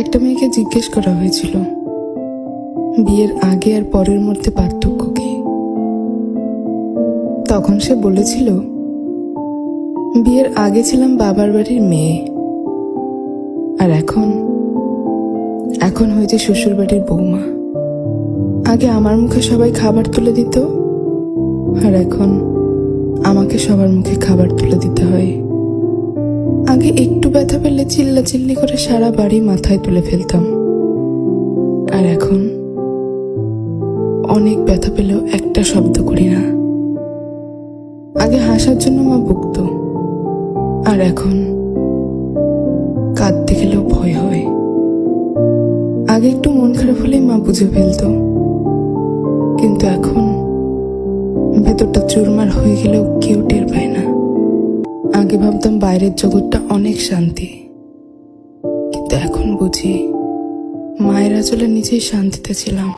একটা মেয়েকে জিজ্ঞেস করা হয়েছিল বিয়ের আগে আর পরের মধ্যে পার্থক্য কি। তখন সে বলেছিল, বিয়ের আগে ছিলাম বাবার বাড়ির মেয়ে, আর এখন হয়েছে শ্বশুর বাড়ির বৌমা। আগে আমার মুখে সবাই খাবার তুলে দিত, আর এখন আমাকে সবার মুখে খাবার তুলে দিতে হয়। আগে একটু ব্যথা পেলে চিল্লাচিল্লি করে সারা বাড়ি মাথায় তুলে ফেলতাম, আর এখন অনেক ব্যথা পেলেও একটা শব্দ করি না। আগে হাসার জন্য মা বকতো, আর এখন কাঁদতে গেলেও ভয় হয়। আগে একটু মন খারাপ হলেই মা বুঝে ফেলতো, কিন্তু এখন ভেতরটা চুরমার হয়ে গেলেও কেউ টের পায় না। আগে ভাবতাম বাইরের জগৎটা অনেক শান্তি, কিন্তু এখন বুঝি মায়ের আঁচলে নিজেই শান্তিতে ছিলাম।